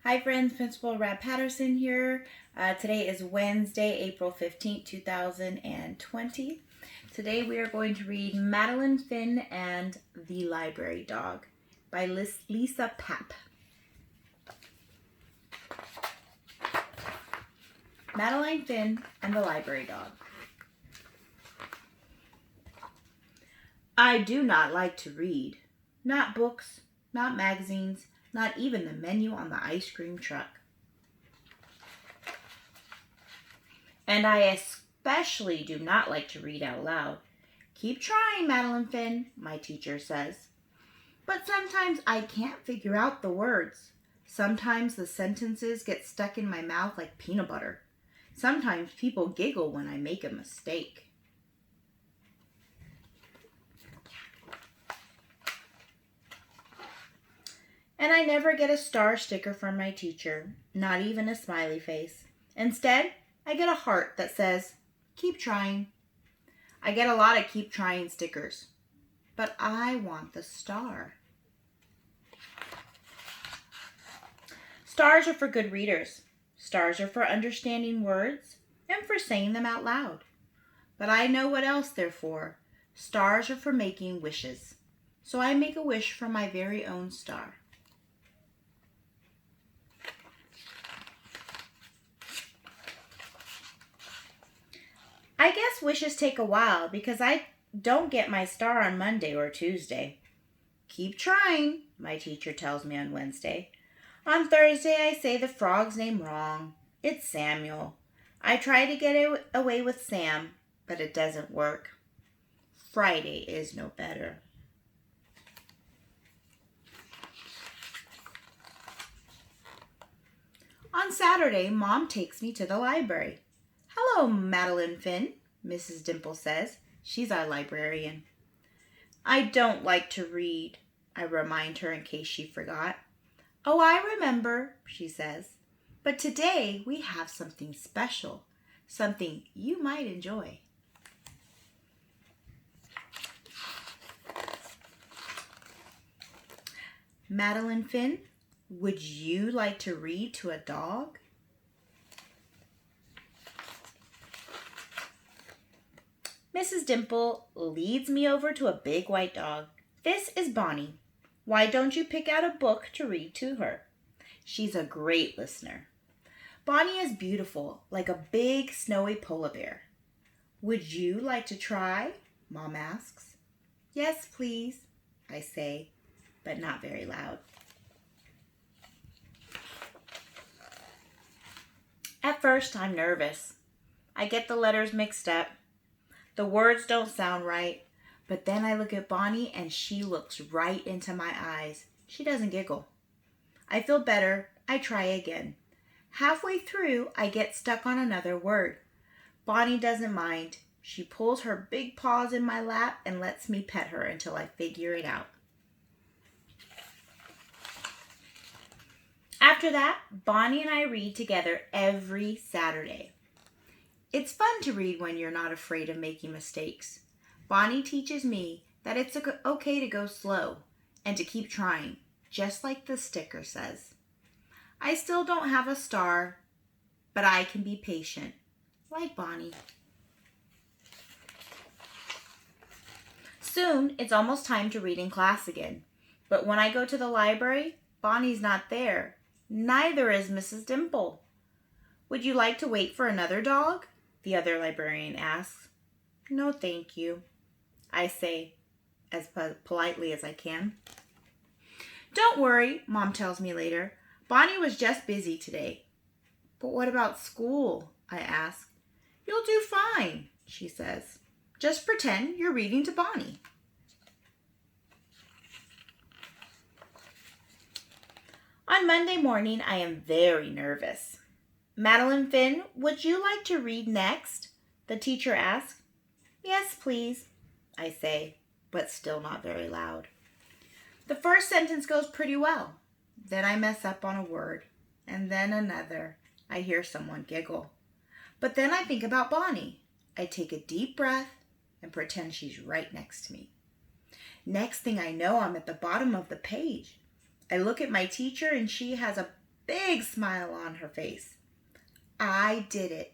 Hi friends, Principal Rabb-Patterson here. Today is Wednesday, April 15th, 2020. Today we are going to read Madeline, Finn, and the Library Dog by Lisa Papp. Madeline, Finn, and the Library Dog. I do not like to read. Not books, not magazines, not even the menu on the ice cream truck. And I especially do not like to read out loud. Keep trying, Madeline Finn, my teacher says. But sometimes I can't figure out the words. Sometimes the sentences get stuck in my mouth like peanut butter. Sometimes people giggle when I make a mistake. And I never get a star sticker from my teacher, not even a smiley face. Instead, I get a heart that says, keep trying. I get a lot of keep trying stickers, but I want the star. Stars are for good readers. Stars are for understanding words and for saying them out loud. But I know what else they're for. Stars are for making wishes. So I make a wish for my very own star. I guess wishes take a while because I don't get my star on Monday or Tuesday. Keep trying, my teacher tells me on Wednesday. On Thursday, I say the frog's name wrong. It's Samuel. I try to get away with Sam, but it doesn't work. Friday is no better. On Saturday, Mom takes me to the library. Hello, Madeline Finn, Mrs. Dimple says. She's our librarian. I don't like to read, I remind her in case she forgot. Oh, I remember, she says. But today we have something special, something you might enjoy. Madeline Finn, would you like to read to a dog? Mrs. Dimple leads me over to a big white dog. This is Bonnie. Why don't you pick out a book to read to her? She's a great listener. Bonnie is beautiful, like a big snowy polar bear. Would you like to try? Mom asks. Yes, please, I say, but not very loud. At first, I'm nervous. I get the letters mixed up. The words don't sound right, but then I look at Bonnie and she looks right into my eyes. She doesn't giggle. I feel better. I try again. Halfway through, I get stuck on another word. Bonnie doesn't mind. She pulls her big paws in my lap and lets me pet her until I figure it out. After that, Bonnie and I read together every Saturday. It's fun to read when you're not afraid of making mistakes. Bonnie teaches me that it's okay to go slow and to keep trying, just like the sticker says. I still don't have a star, but I can be patient, like Bonnie. Soon, it's almost time to read in class again. But when I go to the library, Bonnie's not there. Neither is Mrs. Dimple. Would you like to wait for another dog? The other librarian asks. No, thank you, I say, as politely as I can. Don't worry, Mom tells me later. Bonnie was just busy today. But what about school? I ask. You'll do fine, she says. Just pretend you're reading to Bonnie. On Monday morning, I am very nervous. Madeline Finn, would you like to read next? The teacher asks. Yes, please, I say, but still not very loud. The first sentence goes pretty well. Then I mess up on a word, and then another. I hear someone giggle. But then I think about Bonnie. I take a deep breath and pretend she's right next to me. Next thing I know, I'm at the bottom of the page. I look at my teacher and she has a big smile on her face. I did it.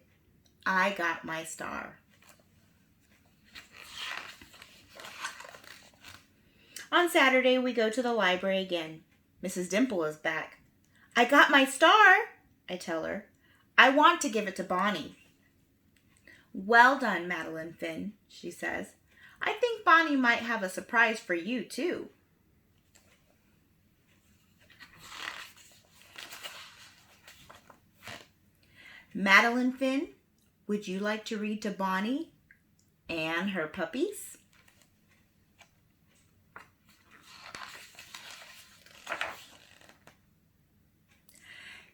I got my star. On Saturday, we go to the library again. Mrs. Dimple is back. I got my star, I tell her. I want to give it to Bonnie. Well done, Madeline Finn, she says. I think Bonnie might have a surprise for you, too. Madeline Finn, would you like to read to Bonnie and her puppies?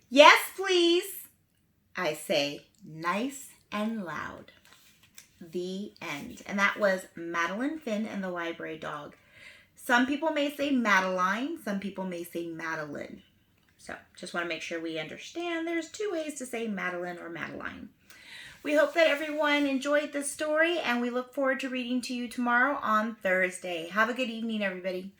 Yes, please, I say, nice and loud. The end. And that was Madeline Finn and the Library Dog. Some people may say Madeline, some people may say Madeline. So just want to make sure we understand there's two ways to say Madeline or Madeline. We hope that everyone enjoyed this story, and we look forward to reading to you tomorrow on Thursday. Have a good evening, everybody.